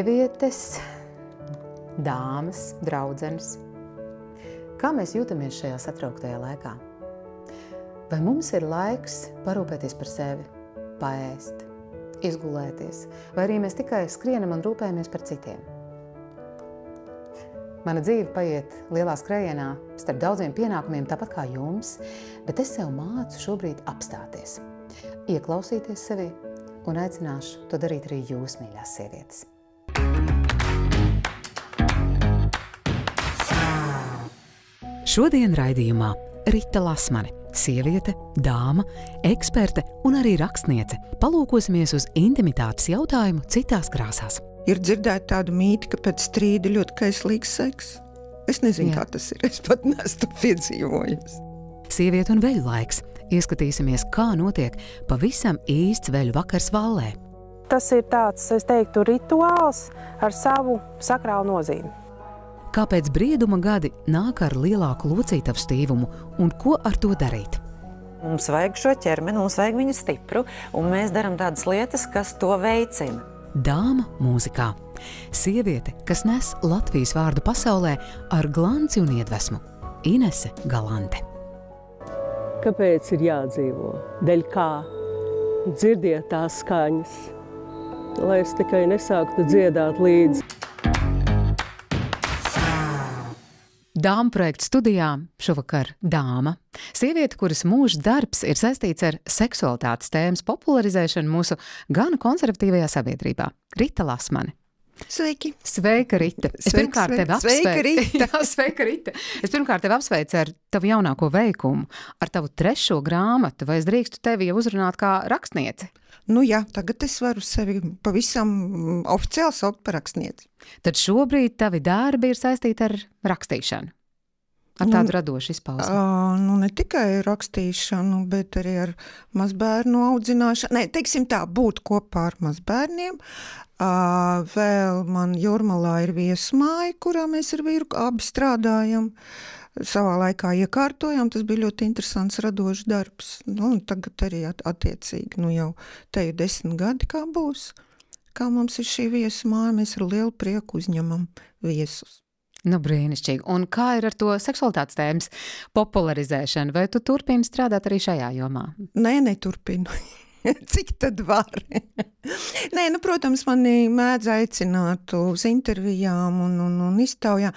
sievietes, dāmas, draudzenes. Kā mēs jūtamies šajā satrauktajā laikā? Vai mums ir laiks parūpēties par sevi, paēst, izgulēties, vai arī mēs tikai skrienam un rūpējamies par citiem? Mana dzīve paiet lielā skrējienā starp daudziem pienākumiem, tāpat kā jums, bet es sev mācu šobrīd apstāties, ieklausīties sevī un aicināšu to darīt arī jūs, mīļās sievietes. Šodien raidījumā Rita Lasmane, sieviete, dāma, eksperte un arī rakstniece. Palūkosimies uz intimitātes jautājumu citās krāsās. Ir dzirdēta tāda mīte, ka pēc strīda ļoti kaislīgs seks. Es nezinu, kā tas ir. Es pat neesmu piedzīvojis. Sieviete un veļu laiks. Ieskatīsimies, kā notiek pavisam īsts veļu vakars Vallē. Tas ir tāds, es teiktu, rituāls ar savu sakrālu nozīmi. Kāpēc brieduma gadi nāk ar lielāku locītavu stīvumu un ko ar to darīt? Mums vajag šo ķermeni, mums vajag viņu stipru, un mēs darām tādas lietas, kas to veicina. Dāma mūzikā. Sieviete, kas nes Latvijas vārdu pasaulē ar glanci un iedvesmu. Inese Galante. Kāpēc ir jādzīvo? Dēļ kā? Dzirdiet tās skaņas, lai es tikai nesāktu dziedāt līdzi. Dāma projekta studijā šovakar dāma. Sieviete, kuras mūža darbs ir saistīts ar seksualitātes tēmas popularizēšanu mūsu gan konservatīvajā sabiedrībā. Rita Lasmane. Sveiki! Sveika, Rita! Sveika, Rita! Jā, sveika, Rita! Es pirmkārt tevi apsveicu ar tavu jaunāko veikumu, ar tavu 3. grāmatu, vai es drīkstu tevi jau uzrunāt kā rakstnieci? Nu jā, tagad es varu sevi pavisam oficiāli saukt par rakstnieci. Tad šobrīd tavi darbi ir saistīti ar rakstīšanu, ar tādu radošu izpausmi. Ne tikai rakstīšanu, bet arī ar mazbērnu audzināšanu. Nē, teiksim tā, būt kopā ar mazbērniem. Vēl man Jūrmalā ir viesmāja, kurā mēs ar vīru abi strādājam. Savā laikā iekārtojām, tas bija ļoti interesants radošs darbs. Un tagad arī attiecīgi, jau te jau 10 gadi kā būs. Kā mums ir šī viesmāja, mēs ar lielu prieku uzņemam viesus. Brīnišķīgi. Un kā ir ar to seksualitātes tēmas popularizēšanu? Vai tu turpini strādāt arī šajā jomā? Nē, neturpinu. Cik tad var? Nē, protams, mani mēdz aicināt uz intervijām un iztaujām.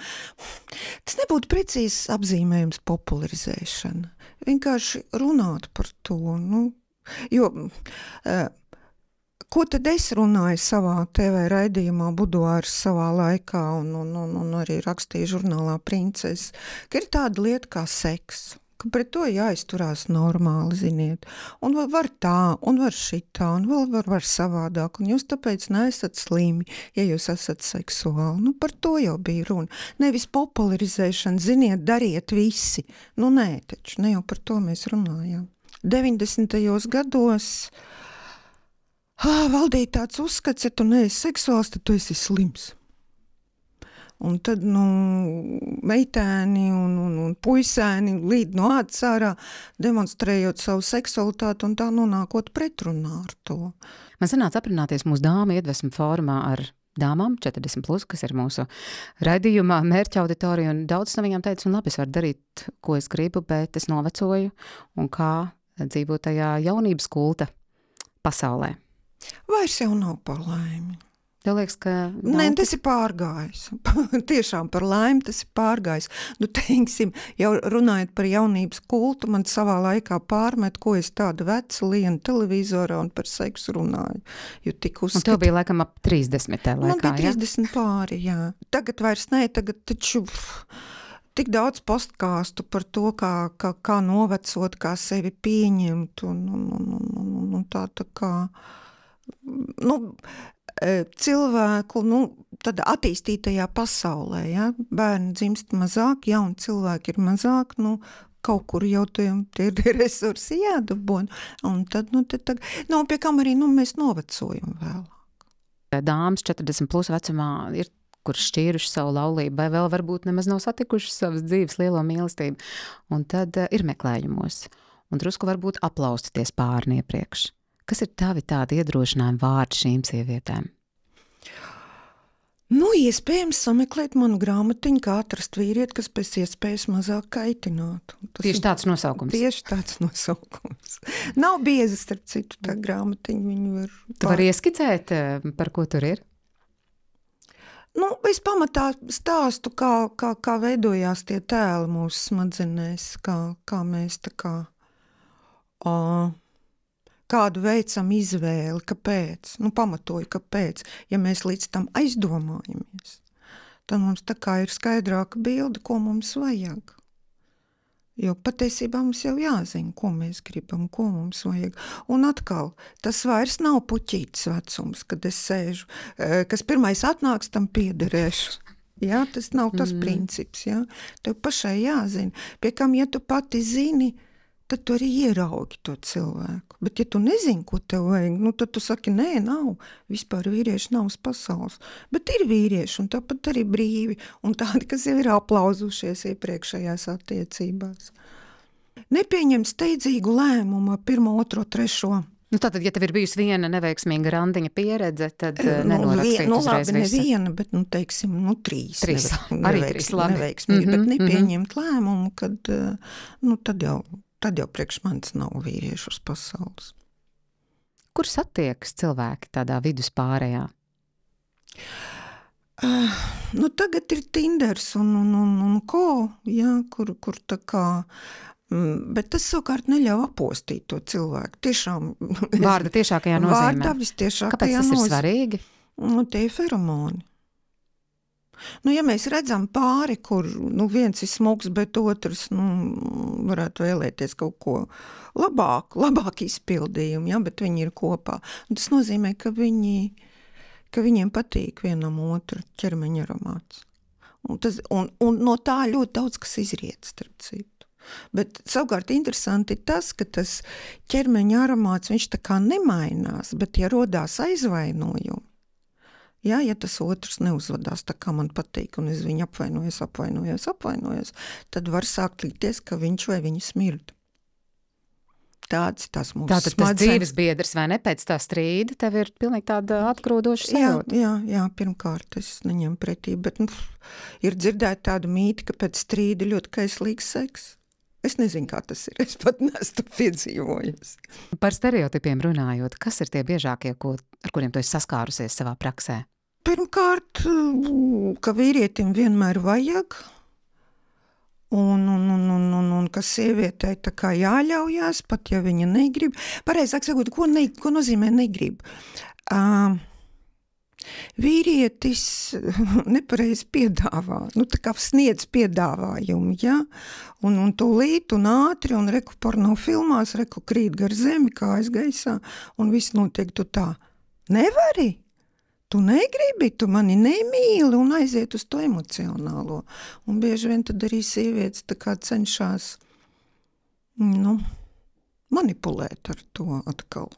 Tas nebūtu precīzs apzīmējums popularizēšana. Vienkārši runāt par to. Jo, ko tad es runāju savā TV raidījumā Buduārs savā laikā un arī rakstīju žurnālā Princese, ka ir tāda lieta kā seks. Ka pret to jāizturās normāli, ziniet. Un var tā, un var šitā, un vēl var savādāk. Un jūs tāpēc neesat slimi, ja jūs esat seksuāli. Par to jau bija runa. Nevis popularizēšana, ziniet, dariet visi. Nē, taču, ne jau par to mēs runājām. 90. gados valdīja tāds uzskats, ja tu neesi seksuāls, tad tu esi slims. Un tad, meitēni un puisēni līd no ādas ārā, demonstrējot savu seksualitāti un tā nonākot pretrunā ar to. Man sanāca aprunāties mūsu dāma iedvesmu fórumā ar dāmām 40+, kas ir mūsu raidījumā mērķa auditorija, un daudz no viņām teica, labi, es varu darīt, ko es gribu, bet es novecoju, un kā dzīvot tajā jaunības kulta pasaulē. Vairs jau nav par laimi. Tev liekas, ka... Nē, tas ir pārgājis. Tiešām par laimi tas ir pārgājis. Teiksim, jau runājot par jaunības kultu, man savā laikā pārmet, ko es tādu vecu lienu televizorā un par seksu runāju. Un tev bija laikam ap 30. laikā, Man bija 30 pāri, jā. Tagad vairs nē, tagad taču... Tik daudz postkāstu par to, kā novecot, kā sevi pieņemt un tā kā... cilvēku, tad attīstītajā pasaulē, ja? Bērni dzimst mazāk, jauni cilvēki ir mazāk, kaut kur jau tie ir resursi jādabon, un tad, pie kam arī, mēs novecojam vēlāk. Dāmas 40+ vecumā ir, kur šķīruši savu laulību, vai vēl varbūt nemaz nav satikuši savas dzīves lielo mīlestību, un tad ir meklējumos, un drusku varbūt aplausties pārni iepriekš. Kas ir tavi tādi iedrošinājumi vārdi šīm sievietēm? iespējams sameklēt manu grāmatiņu, kā atrast vīrieti, kas pēc iespējas mazāk kaitinātu. Tieši tāds nosaukums. Tieši tāds nosaukums. Nav bieza, starp citu, tā grāmatiņa. Viņu var... Tu vari ieskicēt, par ko tur ir? Nu, es pamatā stāstu, kā veidojās tie tēli mūsu smadzenēs, kā mēs tā kā... kādu veicam izvēli, kāpēc, pamatoju, kāpēc, ja mēs līdz tam aizdomājamies, tad mums tā kā ir skaidrāka bilde, ko mums vajag. Jo patiesībā mums jau jāzina, ko mēs gribam, ko mums vajag. Un atkal, tas vairs nav puķītis vecums, kad es sēžu, kas pirmais atnāks, tam piederēšu. Jā, tas nav tas princips, jā. Tev pašai jāzina. Pie kam, ja tu pati zini, tad tu arī ieraugi to cilvēku. Bet ja tu nezini, ko tev vajag, tad tu saki, nē, nav. Vispār vīrieši nav uz pasaules. Bet ir vīrieši, un tāpat arī brīvi, un tādi, kas jau ir aplauzušies iepriekšējās attiecībās. Nepieņem steidzīgu lēmumu 1, 2, 3. Tātad, ja tev ir bijusi viena neveiksmīga randiņa pieredze, tad nenorakstīt uzreiz visu. Neviena, bet, teiksim, 3. 3. Arī 3, labi. Neveiksmīgi, bet nepieņemt lēmumu, kad, tad jau priekš manis nav vīriešu uz pasaules. Kur satiekas cilvēki tādā viduspārējā? Tagad ir Tinders un ko, jā, kur tā kā... Bet tas savukārt neļauj apostīt to cilvēku. Tiešām... Vārda tiešākajā nozīmē. Vārda vistiešākajā Kāpēc tas ir svarīgi? Tie ir feromoni. Ja mēs redzam pāri, kur viens ir smuks, bet otrs varētu vēlēties kaut ko labāk izpildījumu, ja, bet viņi ir kopā. Un tas nozīmē, ka viņiem patīk vienam otru ķermeņa aromāts. Un no tā ļoti daudz kas izriet, starp citu. Bet savukārt interesanti ir tas, ka tas ķermeņa aromāts, viņš tā kā nemainās, bet ja rodās aizvainojumi, ja tas otrs neuzvadās tā, kā man patīk, un es viņu apvainojos, tad var sākt likties, ka viņš vai viņa smird. Tāds tās mūsu Tātad tas dzīves biedrs, vai ne, pēc tā strīda, tev ir pilnīgi tāda atgrūdoša sajūta? Jā, pirmkārt es neņemu pretī, bet ir dzirdēta tāda mīta, ka pēc strīda ļoti kaislīgs seks. Es nezinu, kā tas ir. Es pat neesmu piedzīvojusi. Par stereotipiem runājot, kas ir tie biežākie, ar kuriem tu esi saskārusies savā praksē? Pirmkārt, ka vīrietim vienmēr vajag, un ka sievietei tā kā jāļaujās, pat ja viņa negrib. Pareizāk sakot, ko nozīmē negrib? Vīrietis nepareizi piedāvā, tā kā sniedz piedāvājumu, ja? Un tūlīt un ātri, un reku porno filmās, reku krīt gar zemi, kājas gaisā, un viss notiek tu tā. Nevari? Tu negribi, tu mani nemīli, un aiziet uz to emocionālo. Un bieži vien tad arī sievietes tā kā cenšās, manipulēt ar to atkal.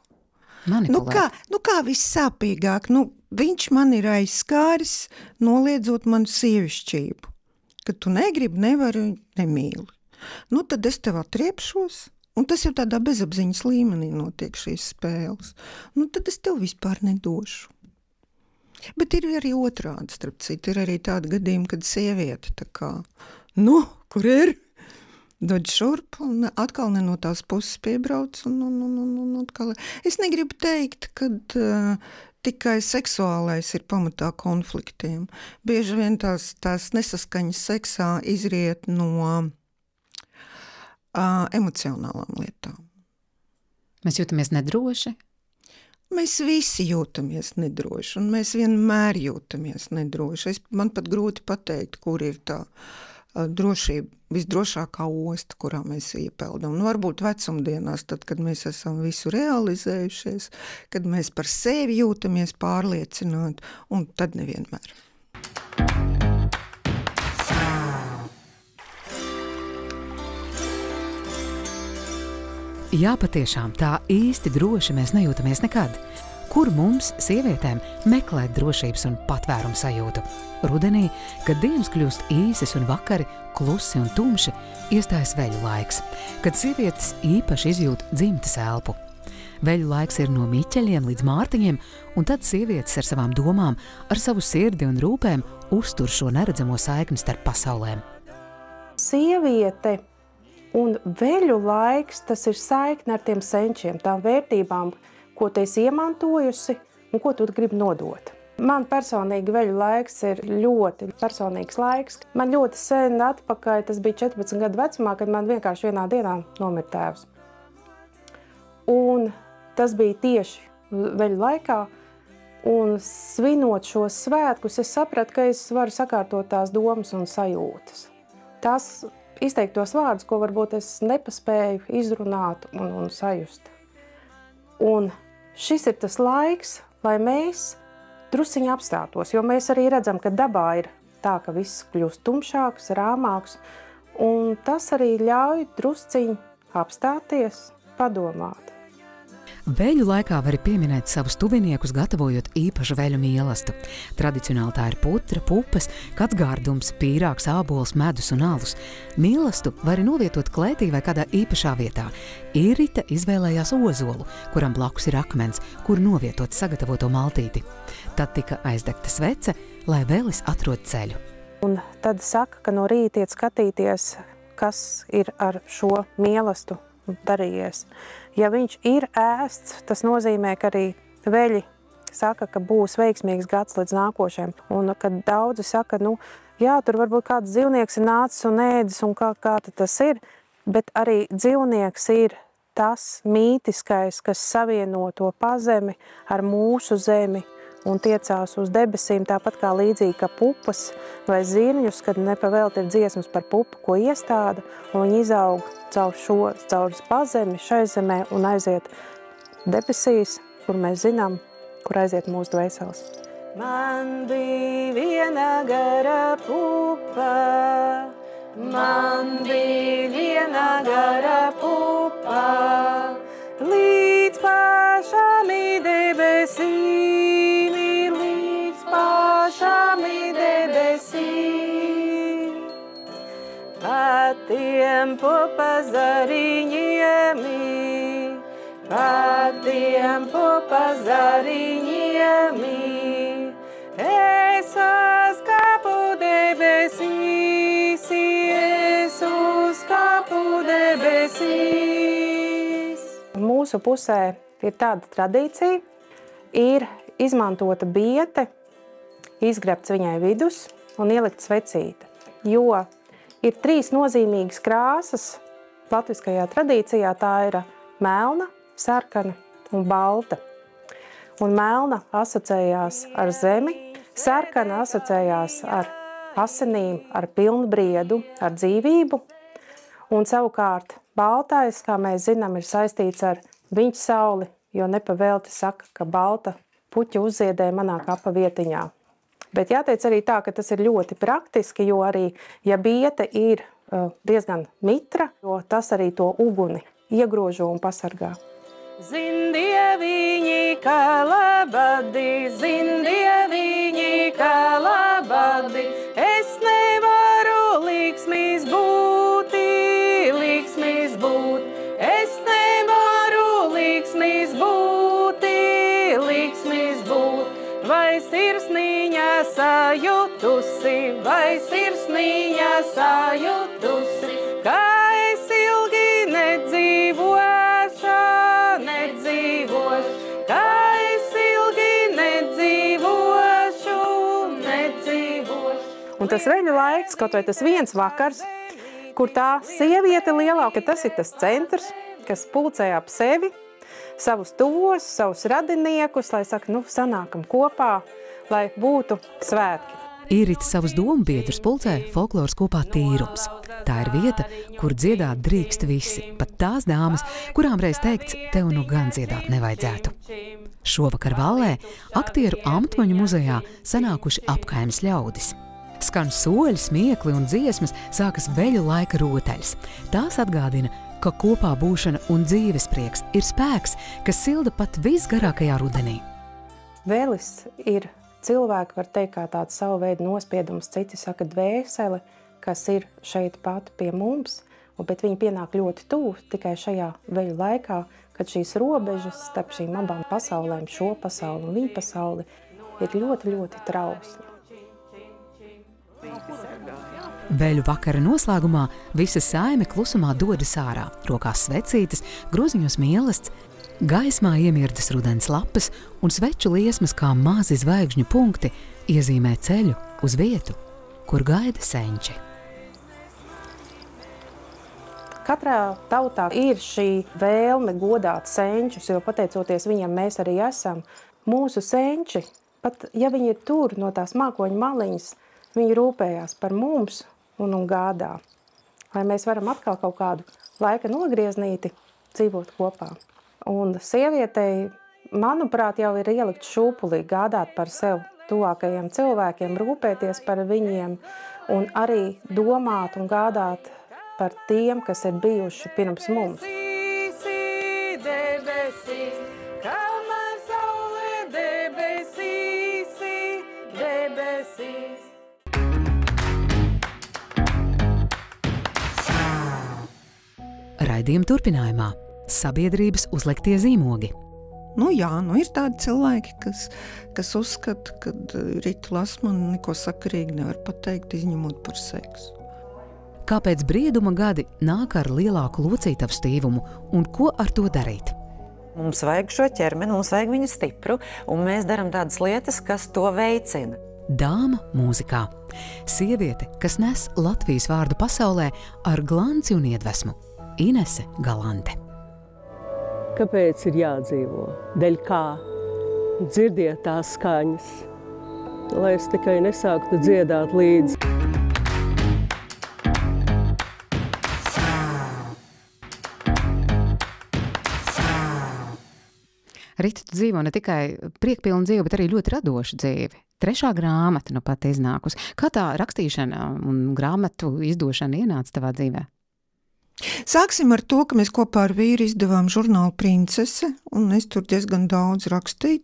Manipulēt? Kā vissāpīgāk, viņš man ir aizskāris, noliedzot manu sievišķību, ka tu negribi, nevari, nemīli. Tad es tev atriepšos, un tas jau tādā bezapziņas līmenī notiek šīs spēles. Tad es tev vispār nedošu. Bet ir arī otrādi, starp citu, ir arī tādi gadījumi, kad sieviete tā kā, kur ir? Dod šurp, un atkal ne no tās puses piebrauc, un atkal. Es negribu teikt, ka tikai seksuālais ir pamatā konfliktiem. Bieži vien tās nesaskaņas seksā izriet no emocionālām lietām. Mēs jūtamies nedroši? Mēs visi jūtamies nedroši, un mēs vienmēr jūtamies nedroši. Man pat grūti pateikt, kur ir tā drošība, visdrošākā osta, kurā mēs iepeldam. Varbūt vecumdienās, tad, kad mēs esam visu realizējušies, kad mēs par sevi jūtamies pārliecināti, un tad nevienmēr. Jā, patiešām, tā īsti droši mēs nejūtamies nekad. Kur mums, sievietēm, meklēt drošības un patvērumu sajūtu? Rudenī, kad dienas kļūst īsas un vakari klusi un tumši, iestājas veļu laiks, kad sievietes īpaši izjūt dzimtes elpu. Veļu laiks ir no Miķeļiem līdz Mārtiņiem, un tad sievietes ar savām domām, ar savu sirdi un rūpēm uztur šo neredzamo saikni starp pasaulēm. Sieviete un veļu laiks, tas ir saikne ar tiem senčiem, tām vērtībām, ko tu esi iemantojusi un ko tu gribi nodot. Man personīgi veļu laiks ir ļoti personīgs laiks. Man ļoti sen atpakaļ, tas bija 14 gadu vecumā, kad man vienkārši vienā dienā nomira tēvs. Un tas bija tieši veļu laikā. Un svinot šos svētkus, es sapratu, ka es varu sakārtot tās domas un sajūtas. Tās izteiktos vārdus, ko varbūt es nepaspēju izrunāt un sajust. Un šis ir tas laiks, lai mēs drusciņi apstātos, jo mēs arī redzam, ka dabā ir tā, ka viss kļūst tumšāks, rāmāks, un tas arī ļauj drusciņi apstāties, padomāt. Veļu laikā var pieminēt savus tuviniekus, gatavojot īpašu veļu mīlestību. Tradicionāli tā ir putra, pupas, kacgārdums, pīrāgs, ābols, medus un alus. Mīlestību var novietot klētī vai kādā īpašā vietā. Īrita izvēlējās ozolu, kuram blakus ir akmens, kur novietot sagatavoto maltīti. Tad tika aizdegta svece, lai velis atrod ceļu. Un tad saka, ka no rīta iet skatīties, kas ir ar šo mīlestību darījies. Ja viņš ir ēsts, tas nozīmē, ka arī veļi saka, ka būs veiksmīgs gads līdz nākošajam. Un kad daudzi saka, jā, tur varbūt kāds dzīvnieks ir nācis un ēdis un kā tas ir, bet arī dzīvnieks ir tas mītiskais, kas savieno to pazemi ar mūsu zemi un tiecās uz debesīm, tāpat kā līdzīgi kā pupas vai zirņus, kad nepavēlti ir dziesmas par pupu, ko iestāda, un viņi izaug caur pazemi šai zemē un aiziet debesīs, kur mēs zinām, kur aiziet mūsu dvēseles. Man bija viena gara pupa, man bija viena gara pupa, līdz pašām debesīm, līdz pašām debesīm. Pa tiem pupas zariņiem, pa tiem pupas zariņiem, es uzkāpu debesīs, es uzkāpu debesīs. Mūsu pusē ir tāda tradīcija, ir izmantota biete, izgrebts viņai vidus un ielikt svecīte, jo ir 3 nozīmīgas krāsas latviskajā tradīcijā, tā ir melna, sarkana un balta. Un melna asociējās ar zemi, sarkana asociējās ar asinīm, ar pilnu briedu, ar dzīvību, un savukārt baltais, kā mēs zinām, ir saistīts ar viņa sauli, jo nepavēlti saka, ka balta puķa uzziedē manā kapa vietiņā. Bet jāteic arī tā, ka tas ir ļoti praktiski, jo arī, ja biete ir diezgan mitra, jo tas arī to uguni iegrožo un pasargā. Zin dieviņi, kā labadi, zin dieviņi, kā labadi, es nevaru līksmīs būt, es nevaru līksmīs būt, vai sirsniņa sajutusi, vai sirsniņa sajutusi, kā es ilgi nedzīvošu, kā es ilgi nedzīvošu. Un tas veļu laiks, kaut vai tas viens vakars, kur tā sieviete lielāka, tas ir tas centrs, kas pulcē ap sevi, savus tuvos, savus radiniekus, lai saka, sanākam kopā, lai būtu svētki. Īrita savus dombiedrus pulcē folkloras kopā Tīrums. Tā ir vieta, kur dziedāt drīkst visi, pat tās dāmas, kurām reiz teikts, tev nu gan dziedāt nevajadzētu. Šovakar Vallē aktieru Amtmaņu muzejā sanākuši apkaimes ļaudis. Skan soļi, smiekli un dziesmas, sākas veļu laika rotaļas. Tās atgādina, ka kopā būšana un dzīves prieks ir spēks, kas silda pat visgarākajā rudenī. Velis ir cilvēki, var teikt, kā tāds savu veidu nospiedums, citi saka dvēseli, kas ir šeit pat pie mums bet viņi pienāk ļoti tuvu tikai šajā veļu laikā, kad šīs robežas starp šīm abām pasaulēm, šo pasauli un viņu pasauli, ir ļoti, ļoti trausli. Veļu vakara noslēgumā visa saime klusumā dodas ārā, rokās svecītes, groziņos mielasts, gaismā iemirdas rudens lapas un sveču liesmas kā mazi zvaigžņu punkti iezīmē ceļu uz vietu, kur gaida senči. Katrā tautā ir šī vēlme godāt senčus, jo pateicoties viņiem mēs arī esam. Mūsu senči, pat ja viņi ir tur no tās mākoņu maliņas, viņi rūpējās par mums un gādā. Lai mēs varam atkal kaut kādu laika nogrieznīti dzīvot kopā. Un sievietei, manuprāt, jau ir ielikt šūpulī gādāt par sev tuvākajiem cilvēkiem, rūpēties par viņiem un arī domāt un gādāt par tiem, kas ir bijuši pirms mums. Raidījuma turpinājumā sabiedrības uzliktie zīmogi. Ir tādi cilvēki, kas uzskata, ka Rita Lasmana neko sakarīgi nevar pateikt, izņemot par seksu. Kāpēc brieduma gadi nāk ar lielāku locītavu stīvumu un ko ar to darīt? Mums vajag šo ķermeni, mums vajag viņu stipru, un mēs darām tādas lietas, kas to veicina. Dāma mūzikā. Sieviete, kas nes Latvijas vārdu pasaulē ar glanci un iedvesmu. Inese Galante. Kāpēc ir jādzīvo? Dēļ kā? Dzirdiet tās skaņas, lai es tikai nesāktu dziedāt līdzi. Rita, tu dzīvo ne tikai priekpilnu dzīvi, bet arī ļoti radošu dzīvi. 3. grāmata nu pat iznākusi. Kā tā rakstīšana un grāmatu izdošana ienāca tavā dzīvē? Sāksim ar to, ka mēs kopā ar vīru izdevām žurnālu Princese, un es tur diezgan daudz rakstīju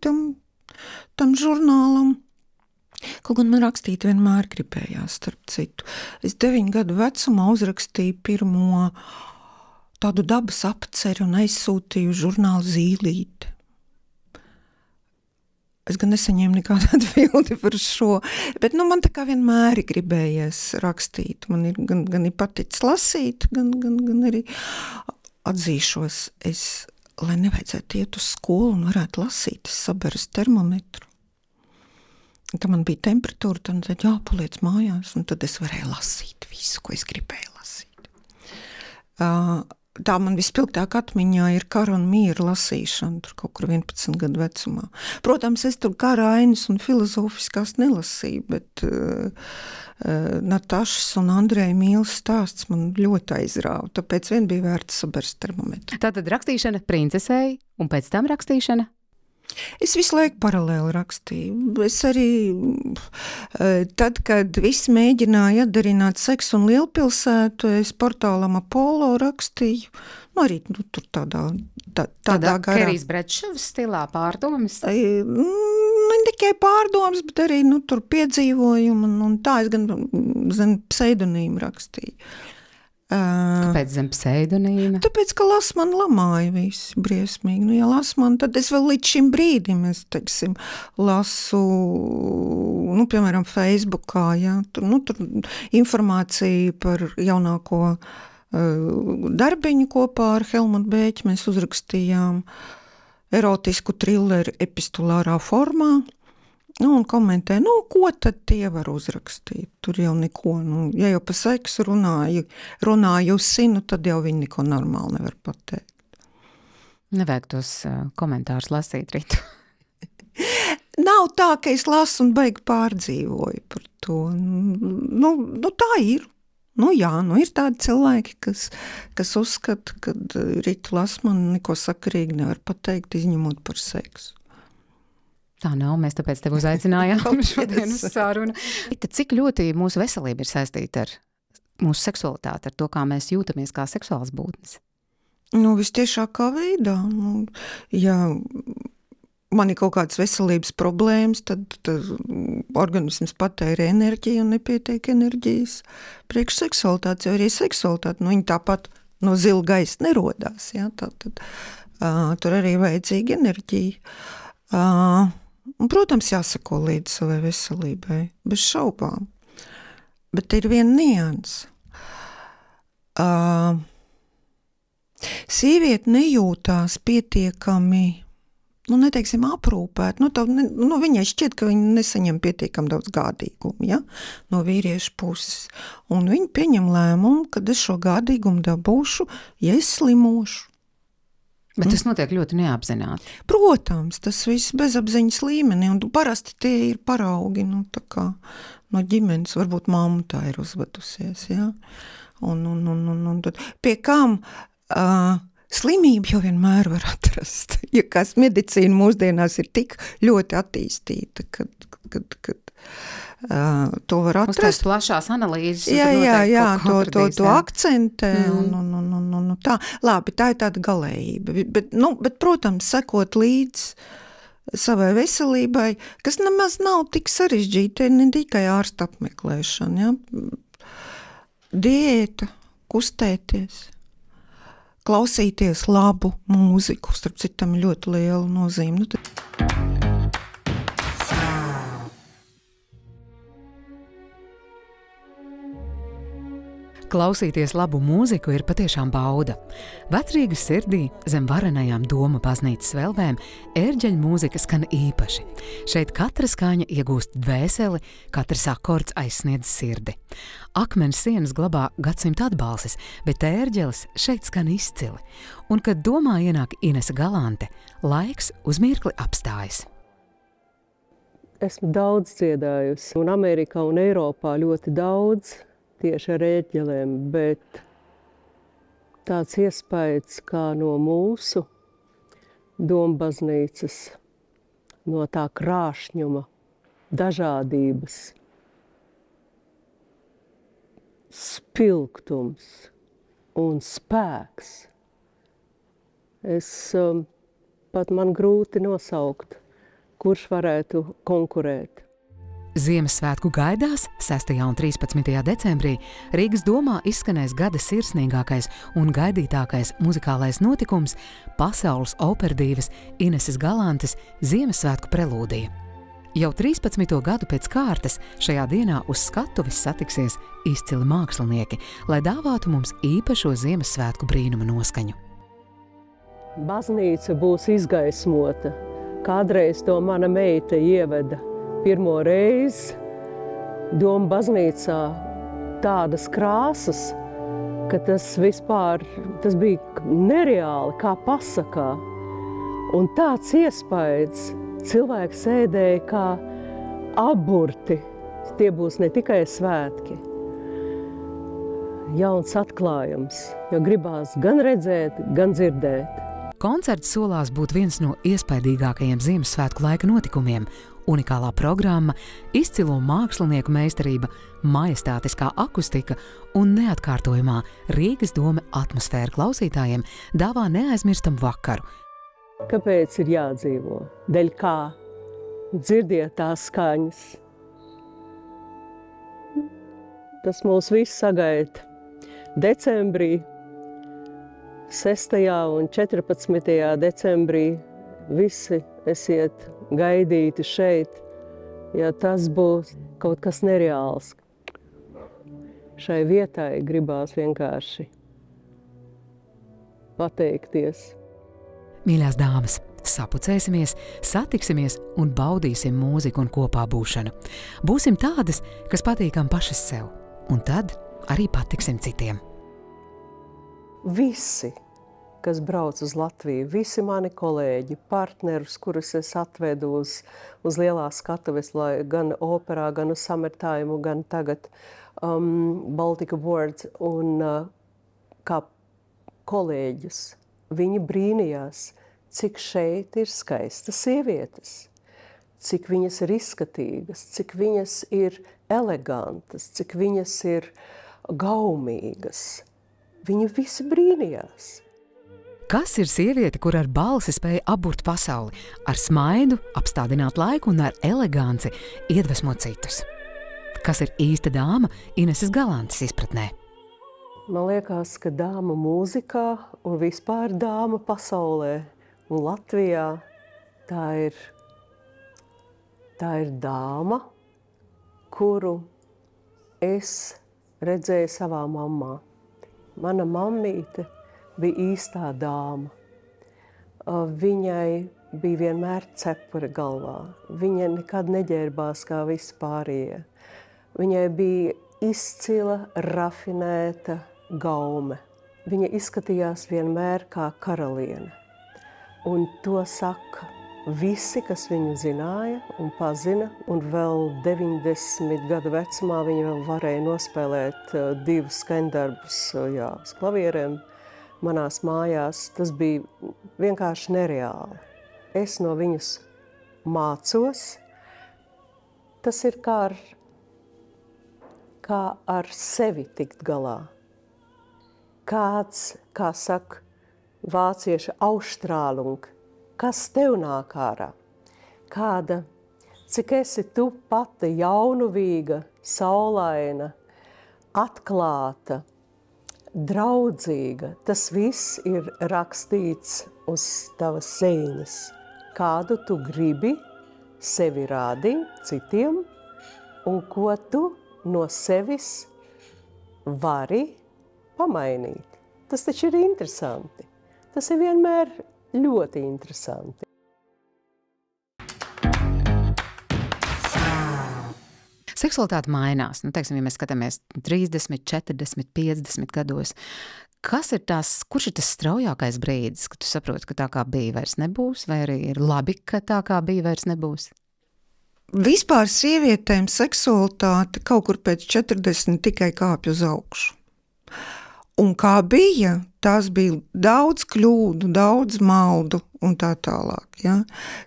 tam žurnālam. Kaut gan man rakstīt vienmēr gribējās, starp citu. Es 9 gadu vecumā uzrakstīju pirmo tādu dabas apceri un aizsūtīju žurnālu Zīlīti. Es gan nesaņēmu nekādu atbildi par šo, bet man tā kā vienmēr ir gribējies rakstīt. Man ir gan ir paticis lasīt, gan arī atzīšos, lai nevajadzētu iet uz skolu un varētu lasīt, es saberu termometru. Tad man bija temperatūra, tad jāpaliec mājās, un tad es varēju lasīt visu, ko es gribēju lasīt. Tā man vispilgtāk atmiņā ir Kara un miera lasīšana, tur kaut kur 11 gadu vecumā. Protams, es tur kara ainas un filozofiskās nelasīju, bet Natašas un Andreja Mīles stāsts man ļoti aizrāva, tāpēc vien bija vērts saberst termometru. Tātad rakstīšana Princesei un pēc tam rakstīšana? Es visu laiku paralēli rakstīju. Es arī, tad, kad visi mēģināja atdarināt seksu un lielpilsētu, es portālam Apollo rakstīju. Arī tur tādā garā. Kerijs Bretšovs stilā pārdomas? Ne tikai pārdomas, bet arī tur piedzīvojumi. Un tā es gan zem pseidonīmu rakstīju. Kāpēc zem pseidonīma? Tāpēc, ka Lasmana lamāja visi briesmīgi. Ja Lasmana, tad es vēl līdz šim brīdim, lasu, piemēram, Facebookā, tur informācija par jaunāko darbiņu kopā ar Helmutu Bēķi. Mēs uzrakstījām erotisku trilleru epistulārā formā. Un komentē, ko tad tie var uzrakstīt? Tur jau neko, ja jau pa seksu runājusi, tad jau viņi neko normāli nevar pateikt. Nevajag tos komentārus lasīt, Rita. Nav tā, ka es lasu un baigi pārdzīvoju par to. Tā ir. Ir tādi cilvēki, kas uzskata, ka Rita Lasmana neko sakarīgi nevar pateikt, izņemot par seksu. Tā nav, mēs tāpēc tevi uzaicinājām šodien uz sarunu. Cik ļoti mūsu veselība ir saistīta ar mūsu seksualitāti, ar to, kā mēs jūtamies kā seksuāls būtnes? Vistiešākā veidā. Ja man ir kaut kādas veselības problēmas, tad organisms patēra enerģiju un nepietiek enerģijas priekš seksualitātes, jo arī seksualitāte, viņa tāpat no zila gaisa nerodās, ja, tad tur arī vajadzīga enerģija. Un, protams, jāsako līdz savai veselībai, bez šaubām, bet ir viena nianse. Sieviete nejūtās pietiekami, neteiksim, aprūpēt. Viņai šķiet, ka viņa nesaņem pietiekami daudz gādīgumu, ja? No vīriešu puses. Un viņa pieņem lēmumu, kad es šo gādīgumu dabūšu, ja es slimošu. Bet tas notiek ļoti neapzināti. Protams, tas viss bezapziņas līmenī, un parasti tie ir paraugi, tā kā no ģimenes, varbūt mamma tā ir uzvedusies, ja? Un tad pie kam slimību jau vienmēr var atrast, ja kas medicīna mūsdienās ir tik ļoti attīstīta, kad to var atrast. Uz tās plašās analīzes. Jā, to akcentē un tā. Labi, tā ir tāda galējība, bet protams, sekot līdz savai veselībai, kas nemaz nav tik sarežģīta, ne tikai ārsta apmeklēšana, ja? Diēta, kustēties, klausīties labu mūziku, starp citam ļoti liela nozīme. Klausīties labu mūziku ir patiešām bauda. Vecrīgas sirdī, zem varenajām Doma baznīcas svelvēm, ērģeļu mūzika skan īpaši. Šeit katra skaņa iegūst dvēseli, katrs akords aizsniedz sirdi. Akmens sienas glabā gadsimta atbalsis, bet ērģelis šeit skan izcili. Un, kad Domā ienāk Inese Galante, laiks uz mirkli apstājas. Esmu daudz dziedājusi, un Amerikā un Eiropā ļoti daudz, tieši ar ērģelēm, bet tāds iespējas kā no mūsu Doma baznīcas, no tā krāšņuma, dažādības, spilgtums un spēks. Pat man grūti nosaukt, kurš varētu konkurēt. Ziemassvētku gaidās 6. un 13. decembrī Rīgas Domā izskanēs gada sirsnīgākais un gaidītākais muzikālais notikums – pasaules operdīves Ineses Galantes Ziemassvētku prelūdija. Jau 13. gadu pēc kārtas šajā dienā uz skatuves satiksies izcili mākslinieki, lai dāvātu mums īpašo Ziemassvētku brīnuma noskaņu. Baznīca būs izgaismota. Kādreiz to mana meita ieveda. Pirmo reizi Doma baznīcā tādas krāsas, ka tas bija nereāli, kā pasakā. Un tāds iespējas cilvēki sēdēja kā aburti. Tie būs ne tikai svētki. Jauns atklājums, jo gribās gan redzēt, gan dzirdēt. Koncerts solās būt viens no iespaidīgākajiem Ziemassvētku laika notikumiem. Unikālā programma, izcilo mākslinieku meistarība, majestātiskā akustika un neatkārtojamā Rīgas Doma atmosfēra klausītājiem dāvā neaizmirstam vakaru. Kāpēc ir jādzīvo? Dēļ kā? Dzirdiet tās skaņas. Tas mūs viss sagaida decembrī, 6. un 14. decembrī. Visi esiet gaidīti šeit, ja tas būs kaut kas nereāls. Šai vietai gribās vienkārši pateikties. Mīļās dāmas, sapucēsimies, satiksimies un baudīsim mūziku un kopā būšanu. Būsim tādas, kas patīkam pašas sev, un tad arī patiksim citiem. Visi, kas brauc uz Latviju, visi mani kolēģi, partnerus, kurus es atvedu uz lielās skatuves, lai gan operā, gan uz Summertime, gan tagad Baltic Awards, un kā kolēģus, viņi brīnījās, cik šeit ir skaistas sievietes, cik viņas ir izskatīgas, cik viņas ir elegantas, cik viņas ir gaumīgas. Viņi visi brīnījās. Kas ir sieviete, kur ar balsi spēja apburt pasauli, ar smaidu, apstādināt laiku un ar eleganci iedvesmot citus? Kas ir īsta dāma Ineses Galantes izpratnē? Man liekas, ka dāma mūzikā un vispār dāma pasaulē un Latvijā tā ir dāma, kuru es redzēju savā mammā. Mana mammīte bija īstā dāma. Viņai bija vienmēr cepure galvā. Viņa nekad neģērbās kā visi pārējie. Viņai bija izcila, rafinēta gaume. Viņa izskatījās vienmēr kā karaliene. Un to saka visi, kas viņu zināja un pazina, un vēl 90 gadu vecumā viņa vēl varēja nospēlēt 2 skaņdarbus uz klavierēm manās mājās. Tas bija vienkārši nereāli. Es no viņas mācos. Tas ir kā ar sevi tikt galā. Kāds, kā saka vācieši, Ausstrahlung, kas tev nāk ārā? Kāda, cik esi tu pati jaunuvīga, saulaina, atklāta, draudzīga, tas viss ir rakstīts uz tavas sēņas. Kādu tu gribi sevi rādīt citiem un ko tu no sevis vari pamainīt. Tas taču ir interesanti. Tas ir vienmēr ļoti interesanti. Seksualitāte mainās. Teiksim, ja mēs skatāmies 30, 40, 50 gados, kurš ir tas straujākais brīdis, kad tu saproti, ka tā kā bija vairs nebūs, vai arī ir labi, ka tā kā bija vairs nebūs? Vispār sievietēm seksualitāte kaut kur pēc 40 tikai kāpj uz augšu. Un kā bija, tās bija daudz kļūdu, daudz maldu un tā tālāk. Ja?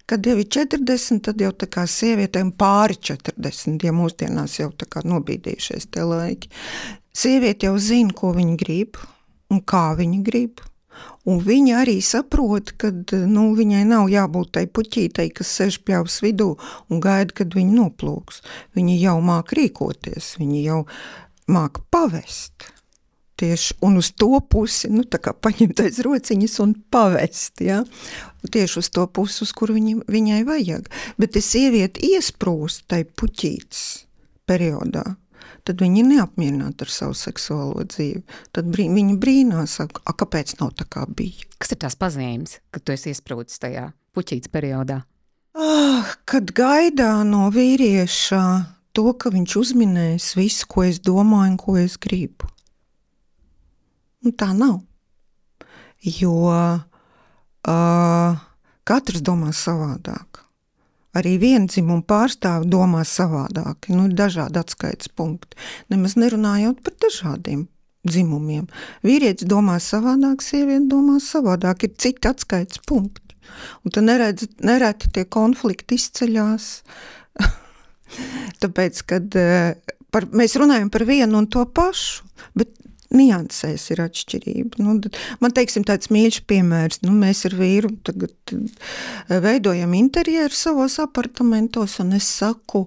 Kad jau ir 40, tad jau tā kā sievietēm pāri 40, ja mūsdienās jau tā kā nobīdījušies te laiki. Sieviete jau zina, ko viņa grib un kā viņa grib. Un viņa arī saprot, ka viņai nav jābūt tai puķītei, kas sēž pļavas vidū un gaida, kad viņa noplūks. Viņa jau māk rīkoties, viņa jau māk pavest. Tieši, un uz to pusi, tā kā paņemt aiz rociņas un pavest, ja? Tieši uz to pusi, uz kur viņai vajag. Bet ja sieviete iesprūst tai puķītes periodā, tad viņa ir neapmierināta ar savu seksuālo dzīvi. Tad viņa brīnās, kāpēc nav tā kā bija. Kas ir tās pazīmes, kad tu esi iesprūdis tajā puķītes periodā? Kad gaidā no vīrieša to, ka viņš uzminēs visu, ko es domāju un ko es gribu. Tā nav, jo katrs domā savādāk. Arī viendzimumu pārstāvi domā savādāk. Ir dažādi atskaites punkti. Nemaz nerunājot par dažādiem dzimumiem. Vīrietis domā savādāk, sieviete domā savādāk. Ir citi atskaites punkti. Un tad nereti tie konflikti izceļās. Tāpēc, kad mēs runājam par vienu un to pašu, bet niansēs ir atšķirība. Man, teiksim, tāds mīļš piemērs. Mēs ar vīru tagad veidojam interjeru savos apartamentos, un es saku,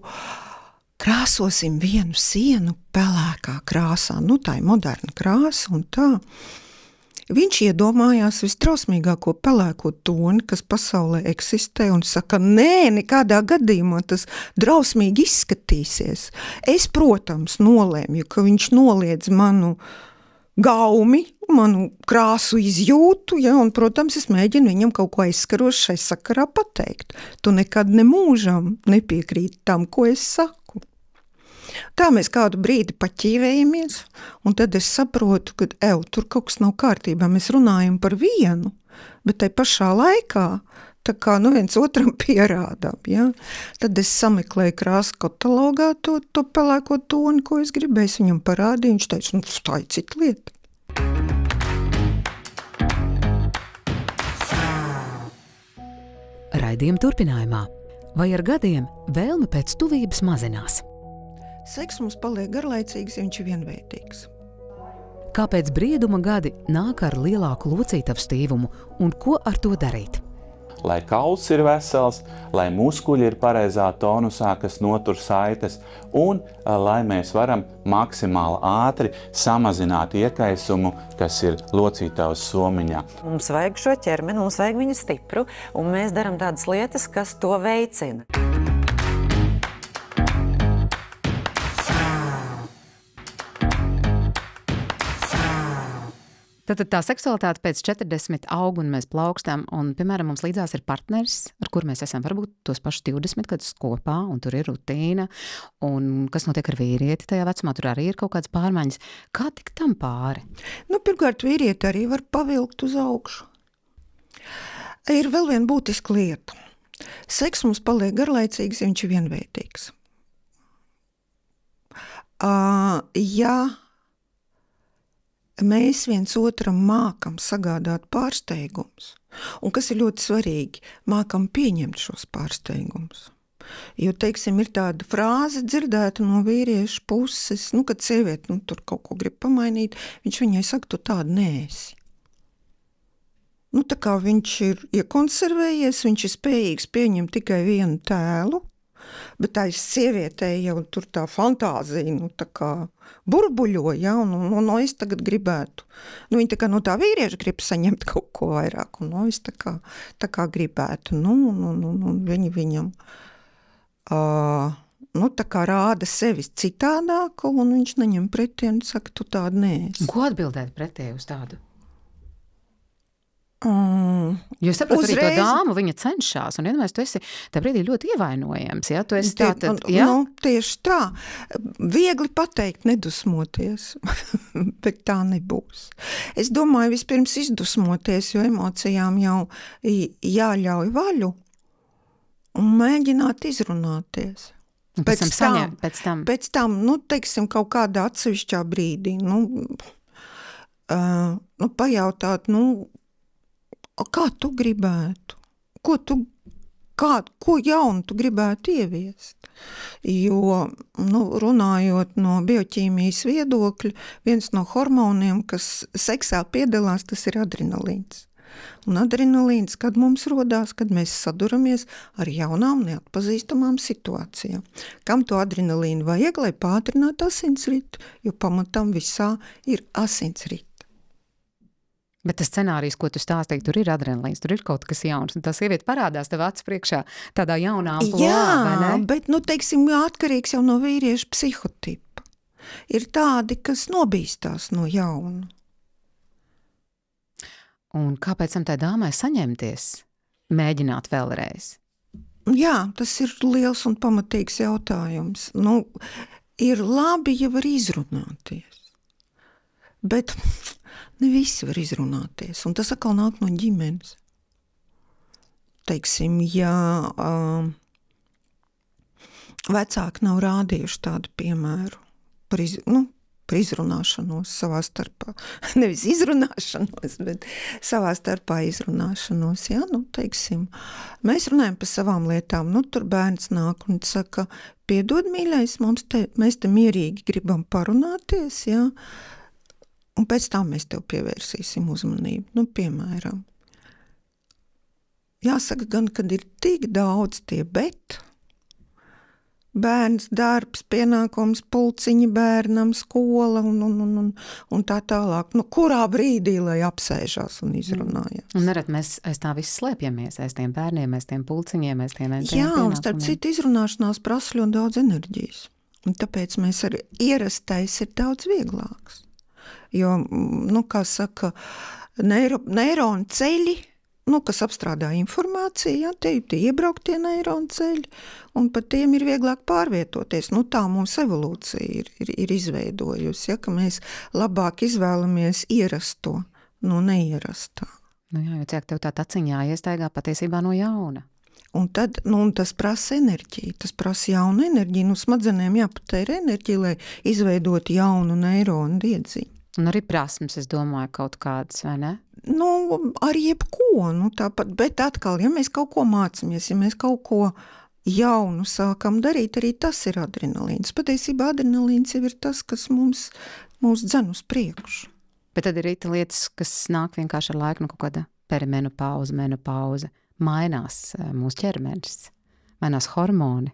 krāsosim vienu sienu pelēkā krāsā. Tā ir moderna krāsa un tā. Viņš iedomājās vistrausmīgāko pelēko toni, kas pasaulē eksistē, un saka, nē, nekādā gadījumā tas drausmīgi izskatīsies. Es, protams, nolēmu, ka viņš noliedz manu gaumi, manu krāsu izjūtu, ja, un, protams, es mēģinu viņam kaut ko aizskarošu šai sakarā pateikt. Tu nekad nemūžam nepiekrīt tam, ko es saku. Tā mēs kādu brīdi paķīvējamies, un tad es saprotu, ka tur kaut kas nav kārtībā. Mēs runājam par vienu, bet tai pašā laikā tā kā viens otram pierādām. Ja? Tad es sameklēju krāsu katalogā to pelēko toni, ko es gribēju. Viņam parādīju, viņš teica, tā ir cita lieta. Raidījuma turpinājumā. Vai ar gadiem vēlme pēc tuvības mazinās? Seks mums paliek garlaicīgs, ja viņš ir vienveidīgs. kāpēc brieduma gadi nāk ar lielāku locītavu stīvumu un ko ar to darīt. Lai kauls ir vesels, lai muskuļi ir pareizā tonusā, kas notur saites, un lai mēs varam maksimāli ātri samazināt iekaisumu, kas ir locītavas somiņā. Mums vajag šo ķermeni, mums vajag viņu stipru, un mēs darām tādas lietas, kas to veicina. Tad tā seksualitāte pēc 40 aug un mēs plaukstam, un, piemēram, mums līdzās ir partneris, ar kur mēs esam varbūt tos pašus 20 gadus kopā, un tur ir rutīna, un kas notiek ar vīrieti tajā vecumā, tur arī ir kaut kādas pārmaiņas. Kā tik tam pāri? Pirmkārt, vīrieti arī var pavilkt uz augšu. Ir vēl viena būtiska lieta. Seks mums paliek garlaicīgs, ja viņš ir vienveidīgs. Ja mēs viens otram mākam sagādāt pārsteigumus, un kas ir ļoti svarīgi, mākam pieņemt šos pārsteigumus. Jo, teiksim, ir tāda frāze dzirdēta no vīriešu puses, kad sieviete tur kaut ko grib pamainīt, viņš viņai saka, tu tāda neesi. Tā kā viņš ir iekonservējies, viņš ir spējīgs pieņemt tikai vienu tēlu, bet aiz sievietei jau tur tā fantāzija, tā kā burbuļo, ja, un es tagad gribētu. Viņa tā kā no tā vīrieša grib saņemt kaut ko vairāk, un es tā kā gribētu. Viņi viņam tā kā rāda sevi citādāku, un viņš neņem pretī un saka, tu tāda neesi. Ko atbildēt pretī uz tādu? Jo es saprotu arī to dāmu, viņa cenšas, un vienmēr tu esi tā brīdī ļoti ievainojams, ja? Tu esi tātad, ja? Tieši tā. Viegli pateikt nedusmoties, bet tā nebūs. Es domāju, vispirms izdusmoties, jo emocijām jau jāļauj vaļu un mēģināt izrunāties. Pēc tam, teiksim, kaut kādā atsevišķā brīdī, pajautāt, kā tu gribētu? Ko jaunu tu gribētu ieviest? Jo, runājot no bioķīmijas viedokļa, viens no hormoniem, kas seksā piedalās, tas ir adrenalīns. Un adrenalīns, kad mums rodās, kad mēs saduramies ar jaunām, neatpazīstamām situācijām. Kam to adrenalīnu vajag, lai pātrinātu asinsritu, jo pamatam visā ir asinsrita. Bet tas scenārijs, ko tu stāstīji, tur ir adrenalīns, tur ir kaut kas jauns, un tā sieviete parādās tev acu priekšā tādā jaunā amplua, vai ne? Jā, bet, teiksim, atkarīgs jau no vīrieša psihotipa. Ir tādi, kas nobīstās no jauna. Un kāpēc tam tai dāmai saņemties? Mēģināt vēlreiz? Jā, tas ir liels un pamatīgs jautājums. Ir labi, ja var izrunāties. Bet ne visi var izrunāties, un tas atkal nāk no ģimenes. Teiksim, ja vecāki nav rādījuši tādu piemēru par izrunāšanos savā starpā. Nevis izrunāšanos, bet savā starpā izrunāšanos. Ja? Teiksim, mēs runājam par savām lietām. Tur bērns nāk un saka, piedod, mīļais, mēs te mierīgi gribam parunāties, ja? Un pēc tam mēs tev pievērsīsim uzmanību. Piemēram, jāsaka gan, kad ir tik daudz tie bet, bērns, darbs, pienākums, pulciņi bērnam, skola un tā tālāk. Kurā brīdī, lai apsēžās un izrunājās? Un nerad mēs aiz tā viss slēpjamies, aiz tiem bērniem, aiz tiem pulciņiem, aiz tiem Jā, un starp citu izrunāšanās prasa ļoti daudz enerģijas. Un tāpēc mēs arī ierastais ir daudz vieglāks. Jo, kā saka, neironu ceļi, kas apstrādā informāciju, ja, tie iebrauktie neironu ceļi, un par tiem ir vieglāk pārvietoties. Tā mūsu evolūcija ir izveidojusi, ja, ka mēs labāk izvēlamies ierasto no neierastā. Jā, jo cik tev tā taciņā iestaigā patiesībā no jauna. Un tad, tas prasa enerģiju, tas prasa jaunu enerģiju. Smadzenēm jāpatēra enerģija, lai izveidot jaunu neironu diedziņu. Un arī prasmes, es domāju, kaut kādas, vai ne? Ar jebko, tāpat, bet atkal, ja mēs kaut ko mācamies, ja mēs kaut ko jaunu sākam darīt, arī tas ir adrenalīns. Patiesībā adrenalīns jau ir tas, kas mūs dzen uz priekšu. Bet tad ir lietas, kas nāk vienkārši ar laiku, kaut kāda perimenopauze, menopauze. Mainās mūsu ķermenis, mainās hormoni.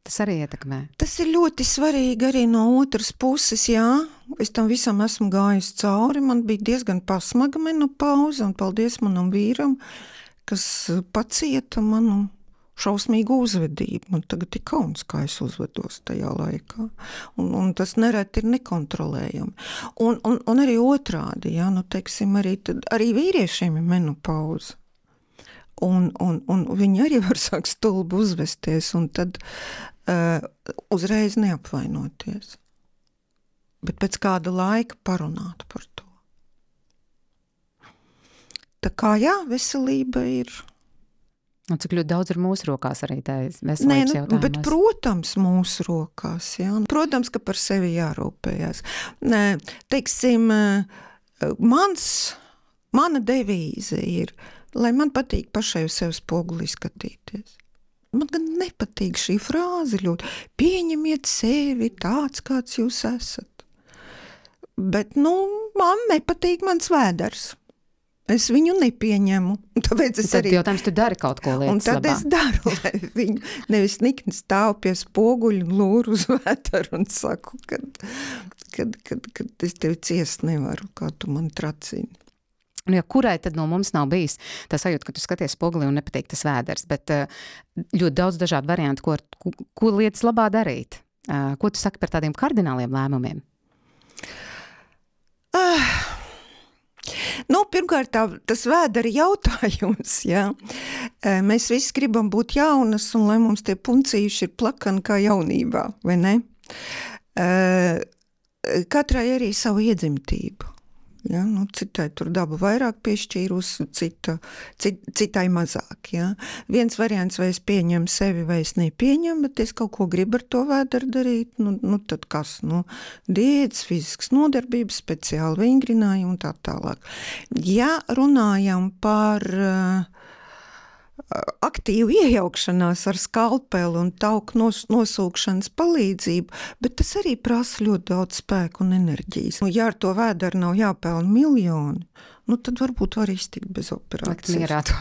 Tas arī ietekmē. Tas ir ļoti svarīgi arī no otras puses, jā. Es tam visam esmu gājusi cauri. Man bija diezgan pasmaga menopauze, un paldies manam vīram, kas pacieta manu šausmīgu uzvedību. Man tagad ir kauns, kā es uzvedos tajā laikā. Un tas nereti ir nekontrolējami. Un arī otrādi, jā, teiksim, arī vīriešiem ir menopauze. Un viņi arī var sākt stulbi uzvesties, un tad uzreiz neapvainoties. Bet pēc kāda laika parunāt par to. Tā kā jā, veselība ir. Un cik ļoti daudz ir mūsu rokās arī tā veselības jautājumos. Bet, protams, mūsu rokās, jā. Protams, ka par sevi jārūpējās. Teiksim, mana devīze ir, lai man patīk pašai uz sevi spogulī skatīties. Man gan nepatīk šī frāze ļoti. Pieņemiet sevi tāds, kāds jūs esat. Bet, man nepatīk mans vēders. Es viņu nepieņemu. Tāpēc es tad arī... jautājums, tu dari kaut ko lietas labā. Un tad es daru, lai viņu nevis nikni stāv pie spoguļu un lūru uz vētaru un saku, kad es tevi ciest nevaru, kā tu man tracini. Ja kurai tad no mums nav bijis tā sajūta, ka tu skaties spogulī un nepatīk tas vēders, bet ļoti daudz dažādu variantu, ko lietas labā darīt. Ko tu saki par tādiem kardināliem lēmumiem? Pirmkārt, tas vēdera jautājums, jā. Mēs visi gribam būt jaunas, un lai mums tie puncīši ir plakani kā jaunībā, vai ne? Katrai arī savu iedzimtību. Ja, citai tur daba vairāk piešķīrusi, citai mazāk. Ja. Viens variants, vai es pieņemu sevi, vai es nepieņemu, bet es kaut ko gribu ar to vēderu darīt, tad kas? Diētas, fiziskas nodarbības, speciāli vingrinājumi un tā tālāk. Ja runājam par aktīvu iejaukšanās ar skalpeli un tauku nosūkšanas palīdzību, bet tas arī prasa ļoti daudz spēku un enerģijas. Ja ar to vēderu nav jāpelna miljoni, tad varbūt var iztikt bez operācijas. Mierā to.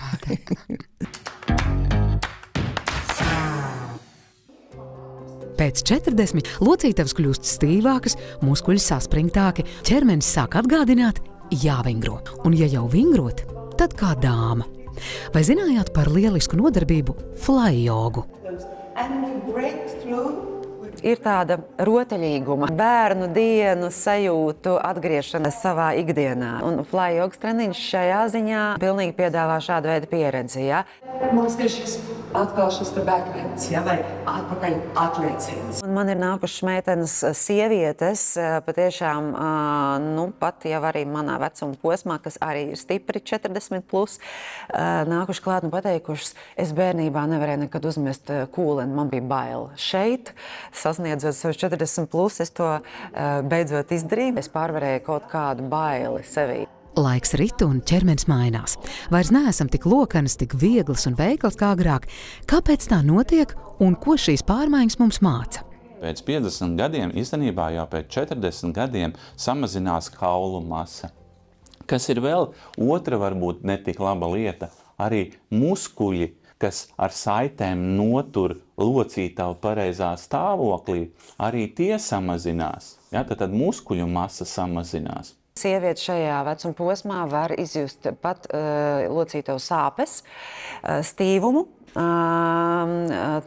Pēc 40 locītavas kļūst stīvākas, muskuļi saspringtāki, ķermenis sāk atgādināt jāvingro. Un ja jau vingrot, tad kā dāma. Vai zinājāt par lielisku nodarbību fly jogu? Ir tāda rotaļīguma, bērnu dienu sajūtu atgriešana savā ikdienā. Un fly jogas treniņš šajā ziņā pilnīgi piedāvā šādu veidu pieredzi. Ja? Mums ir šis atkal šis backbends, ja, vai atpakaļ atlieciens. Un man ir nākušas meitenes, sievietes, patiešām, pat jau arī manā vecuma posmā, kas arī ir stipri 40+, nākuši klāt un pateikušas, es bērnībā nevarēju nekad uzmest kūleni, man bija bail. Šeit, sasniedzot sev 40+, es to beidzot izdarīju, es pārvarēju kaut kādu baili sevī. Laiks rit un ķermenis mainās. Vairs neesam tik lokanas, tik vieglas un veiklas kā agrāk. Kāpēc tā notiek un ko šīs pārmaiņas mums māca? Pēc 50 gadiem, īstenībā jau pēc 40 gadiem samazinās kaulu masa. Kas ir vēl otra varbūt netik laba lieta, arī muskuļi, kas ar saitēm notur locītavu pareizā stāvoklī, arī tie samazinās. Ja, tad muskuļu masa samazinās. Sieviete šajā vecuma posmā var izjust pat locītavu sāpes, stīvumu.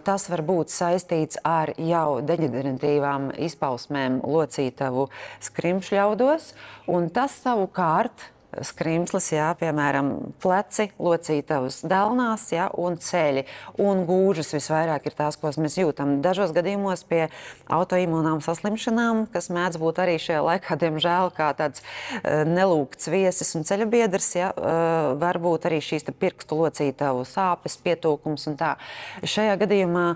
Tas var būt saistīts ar jau deģeneratīvām izpausmēm locītavu skrimšļaudos, un tas savukārt skrimslis, jā, piemēram, pleci, locītavas delnās, jā, un ceļi, un gūžas visvairāk ir tās, ko mēs jūtam. Dažos gadījumos pie autoimūnām saslimšanām, kas mēdz būt arī šajā laikā, diemžēl, kā tāds nelūgts viesis un ceļabiedrs, jā, var būt arī šīs pirkstu locītavu sāpes, pietūkums un tā. Šajā gadījumā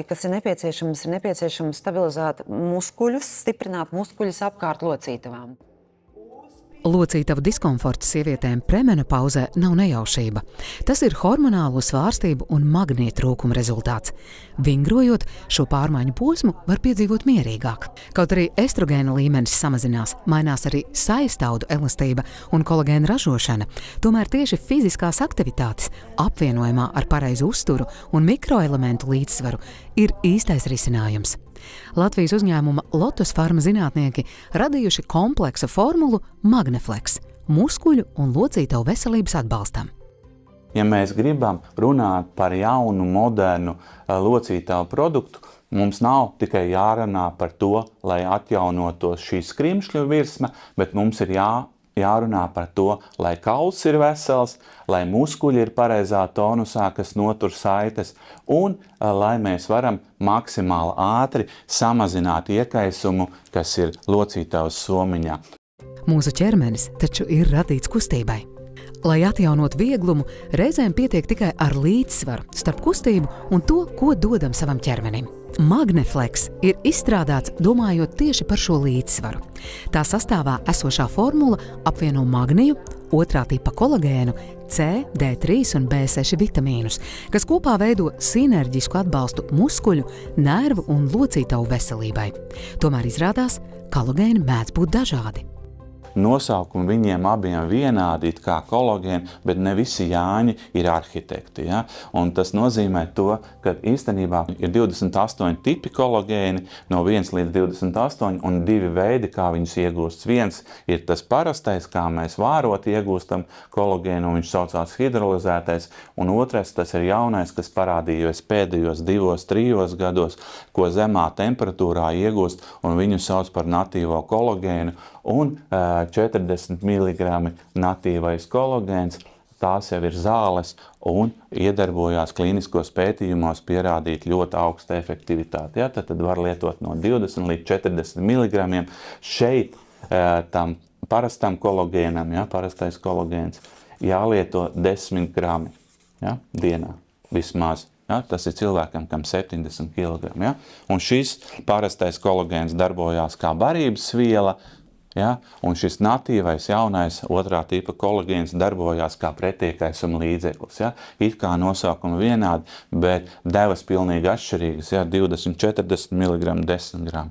kas ir nepieciešams stabilizēt muskuļus, stiprināt muskuļus apkārt locītavām. Locītavu diskomforts sievietēm premenopauzē nav nejaušība. Tas ir hormonālo svārstību un magnija trūkuma rezultāts. Vingrojot, šo pārmaiņu posmu var piedzīvot mierīgāk. Kaut arī estrogēna līmenis samazinās, mainās arī saistaudu elastība un kolagēna ražošana, tomēr tieši fiziskās aktivitātes, apvienojumā ar pareizu uzturu un mikroelementu līdzsvaru, ir īstais risinājums. Latvijas uzņēmuma Lotus Pharma zinātnieki radījuši kompleksu formulu Magneflex muskuļu un locītavu veselības atbalstam. Ja mēs gribam runāt par jaunu, modernu locītavu produktu, mums nav tikai jārunā par to, lai atjaunotos šī skrimšļu virsma, bet mums ir jārunā par to, lai kauls ir vesels, lai muskuļi ir pareizā tonusā, kas notur saites, un lai mēs varam maksimāli ātri samazināt iekaisumu, kas ir locītavas somiņā. Mūsu ķermenis taču ir radīts kustībai. Lai atjaunotu vieglumu, reizēm pietiek tikai ar līdzsvaru starp kustību un to, ko dodam savam ķermenim. Magneflex ir izstrādāts domājot tieši par šo līdzsvaru. Tā sastāvā esošā formula apvieno magniju, otrā tipa kolagēnu, C, D3 un B6 vitamīnus, kas kopā veido sinerģisku atbalstu muskuļu, nervu un locītavu veselībai. Tomēr izrādās, kolagēni mēdz būt dažādi. Nosaukumi viņiem abiem vienādi kā kolagēni, bet ne visi Jāņi ir arhitekti. Ja? Un tas nozīmē to, ka īstenībā ir 28 tipi kolagēni, no 1 līdz 28, un 2 veidi, kā viņus iegūst. Viens ir tas parastais, kā mēs vārot iegūstam kolagēnu, un viņš saucās hidrolizētais, un otrais tas ir jaunais, kas parādījies pēdējos 2-3 gados, ko zemā temperatūrā iegūst, un viņu sauc par natīvo kolagēnu, un 40 mg natīvais kolagēns, tās jau ir zāles un iedarbojās klīniskos pētījumos pierādīt ļoti augstu efektivitāti. Ja? Tad var lietot no 20 līdz 40 mg. Šeit tam parastam kolagēnam, ja, parastais kolagēns, jālieto 10 grami, ja, dienā vismaz. Ja, tas ir cilvēkam, kam 70 kg. Ja? Un šis parastais kolagēns darbojās kā barības viela, ja? Un šis natīvais jaunais otrā tipa kolagēns darbojās kā pretiekaisuma līdzeklis. Ja? It kā nosaukumi vienādi, bet devas pilnīgi atšķirīgas, ja? 20-40 mg, 10 g.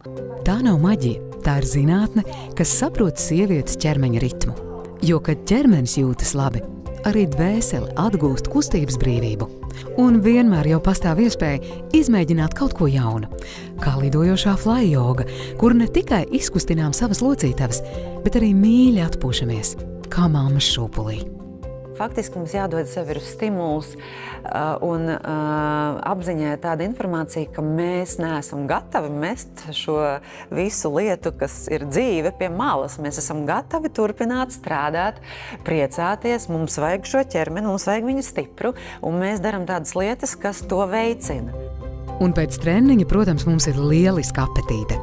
Tā nav maģija, tā ir zinātne, kas saprot sievietes ķermeņa ritmu. Jo, kad ķermenis jūtas labi, arī dvēsele atgūst kustības brīvību. Un vienmēr jau pastāv iespēja izmēģināt kaut ko jaunu, kā lidojošā fly joga, kur ne tikai izkustinām savas locītavas, bet arī mīļi atpūšamies, kā mammas šūpulī. Faktiski mums jādod sev ir stimuls un apziņai tāda informācija, ka mēs neesam gatavi mest šo visu lietu, kas ir dzīve, pie malas. Mēs esam gatavi turpināt strādāt, priecāties, mums vajag šo ķermeni, mums vajag viņu stipru, un mēs darām tādas lietas, kas to veicina. Un pēc treniņa, protams, mums ir lieliska apetīte.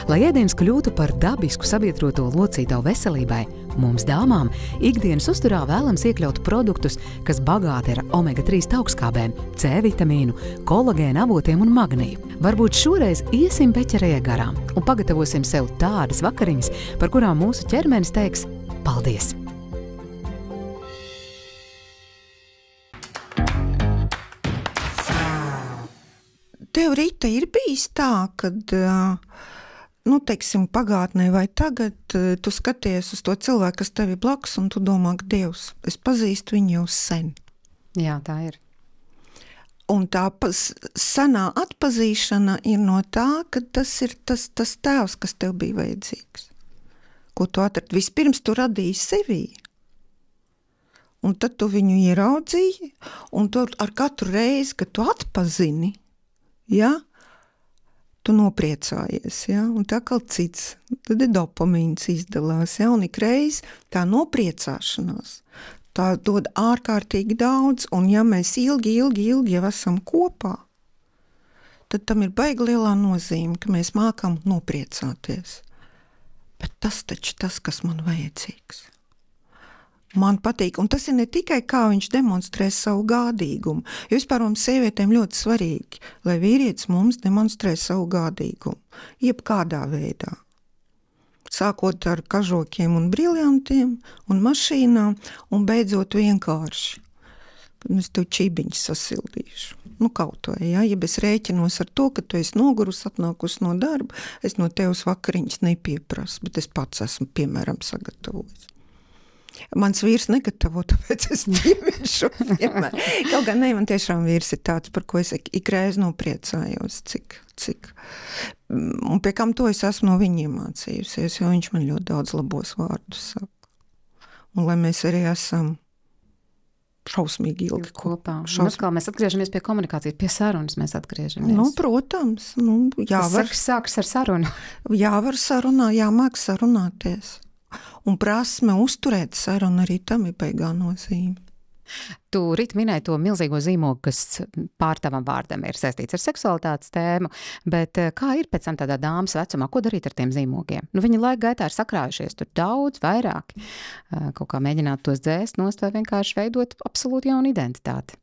Lai ēdiens kļūtu par dabisku sabiedroto locītavu veselībai, mums dāmām ikdienas uzturā vēlams iekļaut produktus, kas bagāti ar omega-3 augstskābēm, C vitamīnu, kolagēna avotiem un magniju. Varbūt šoreiz iesim beķerējai garām un pagatavosim sev tādas vakariņas, par kurām mūsu ķermenis teiks paldies! Tev, Rita, ir bijis tā, kad, nu, teiksim, pagātnē vai tagad tu skaties uz to cilvēku, kas tev ir blakus, un tu domā, ka Dievs, es pazīstu viņu jau sen. Jā, tā ir. Un tā senā atpazīšana ir no tā, ka tas ir tas tēvs, kas tev bija vajadzīgs. Ko tu atradi? Vispirms tu radīji sevī. Un tad tu viņu ieraudzīji, un tu ar katru reizi, kad tu atpazini, ja, tu nopriecājies, ja, un tā kā cits, tad ir dopamīns izdalās, ja, un ikreiz tā nopriecāšanās, tā dod ārkārtīgi daudz, un ja mēs ilgi jau esam kopā, tad tam ir baigi lielā nozīme, ka mēs mākam nopriecāties. Bet tas taču tas, kas man vajadzīgs. Man patīk, un tas ir ne tikai kā viņš demonstrē savu gādīgumu, jo vispār mums sievietēm ļoti svarīgi, lai vīrietis mums demonstrē savu gādīgumu, jebkādā veidā. sākot ar kažokiem un briljantiem un mašīnām un beidzot vienkārši. Es tev čibiņus sasildīšu. Kaut vai, ja es rēķinos ar to, ka tu esi nogurus, atnākus no darba, es no tevs vakariņas nepieprasu, bet es pats esmu, piemēram, sagatavojis. Mans vīrs negatavo, tāpēc es piemēšu vienmēr. Kaut gan man tiešām vīrs ir tāds, par ko es ikreiz nopriecājos, cik. Un pie kam to es esmu no viņiem mācījusies, jo viņš man ļoti daudz labos vārdus saka. Un lai mēs arī esam šausmīgi ilgi kopā. Kā mēs atgriežamies pie komunikācijas, pie sarunas mēs atgriežamies. Protams. Jāvar. Sāks ar sarunu. Jāvar sarunā, jāmāk sarunāties. Un prasme uzturēt sarunu arī tam ir baigā nozīme. Tu rīt minēji to milzīgo zīmogu, kas pār tavam vārdam ir saistīts ar seksualitātes tēmu, bet kā ir pēc tam tādā dāmas vecumā, ko darīt ar tiem zīmogiem? Viņi laika gaitā ir sakrājušies tur daudz, vairāk. Kaut kā mēģināt tos dzēst nost vai vienkārši veidot absolūti jaunu identitāti.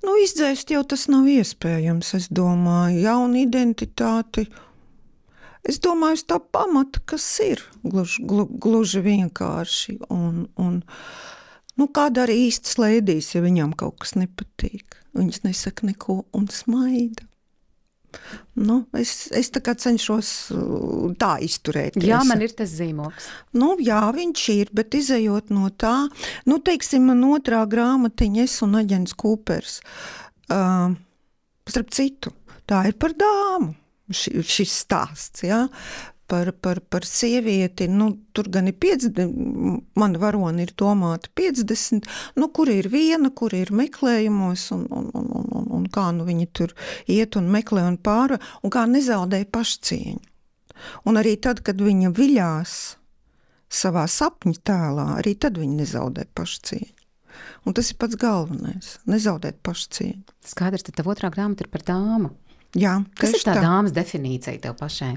Izdzēst jau tas nav iespējams, es domāju, jaunu identitāti. Es domāju, uz tā pamata, kas ir gluži vienkārši un kāda arī īstas lēdīs, ja viņām kaut kas nepatīk. Viņas nesaka neko un smaida. Es tā kā cenšos tā izturēties. Jā, man ir tas zīmogs. Jā, viņš ir, bet izejot no tā, teiksim, man otrā grāmatiņa Es un aģents Kūpers. Starp citu, tā ir par dāmu. Šis stāsts, jā. Par sievieti, tur gan ir 50, mana varona ir domāta 50, kur ir viena, kur ir meklējumos un kā viņa tur iet un meklē un pāra, un kā nezaudē pašcieņu. Un arī tad, kad viņa viļās savā sapņu tēlā, arī tad viņa nezaudē pašcieņu. Un tas ir pats galvenais, nezaudēt pašcieņu. Skaidrs, tad tev otrā grāmata ir par dāmu. Jā, kas ir tā dāmas definīcija tev pašai?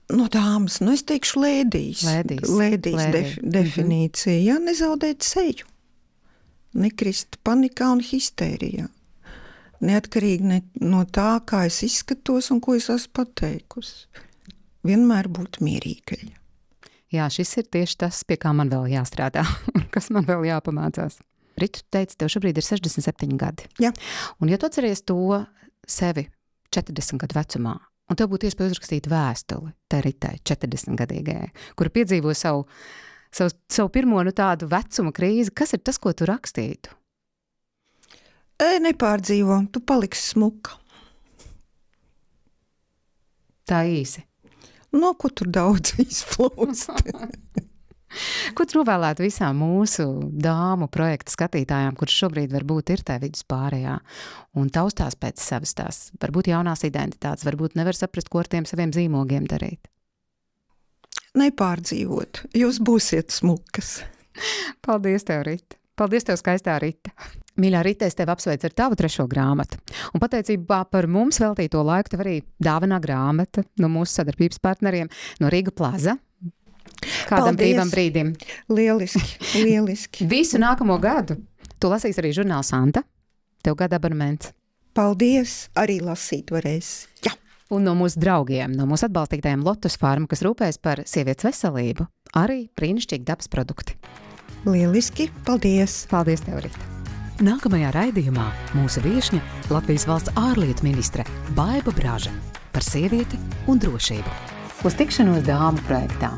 Dāmas, es teikšu lēdīs definīcija, jā, nezaudēt seju, nekrist panikā un histērijā, neatkarīgi no tā, kā es izskatos un ko es esmu pateikusi, vienmēr būt mierīgai. Jā, šis ir tieši tas, pie kā man vēl jāstrādā, un kas man vēl jāpamācās. Rita, tu teici, tev šobrīd ir 67 gadi. Jā. Un ja tu atceries to sevi 40 gadu vecumā, un tev būtu iespēja uzrakstīt vēstuli tai Ritai, 40-gadīgajai, kura piedzīvo savu pirmo tādu vecuma krīzi, kas ir tas, ko tu rakstītu? Nepārdzīvo, tu paliksi smuka. Tā īsi? Ko tur daudz izplūst? Ko tu novēlētu visām mūsu dāmu projekta skatītājām, kurš šobrīd varbūt ir tā viduspārējā un taustās pēc savas tās, varbūt jaunās identitātes, varbūt nevar saprast, ko ar tiem saviem zīmogiem darīt? Nepārdzīvot, jūs būsiet smukas. Paldies tev, Rita. Paldies tev, skaistā Rita. Mīļā Rita, es tevi apsveicu ar tavu 3. grāmatu. Un pateicībā par mums veltīto laiku tev arī dāvanā grāmata no mūsu sadarbības partneriem no Riga Plaza. Kādam brīvam brīdim. Lieliski. Visu nākamo gadu. Tu lasīs arī žurnāls Santa. Tev gada abonements. Paldies, arī lasīt varēs. Jā. Un no mūsu draugiem, no mūsu atbalstītājiem Lotus Farma, kas rūpējas par sievietes veselību, arī brīnišķīgi dabas produkti. Lieliski, paldies. Paldies tev, Rita. Nākamajā raidījumā mūsu viešņa Latvijas valsts ārlietu ministre Baiba Braža par sievieti un drošību. Uz tikšanos dāmu projektā.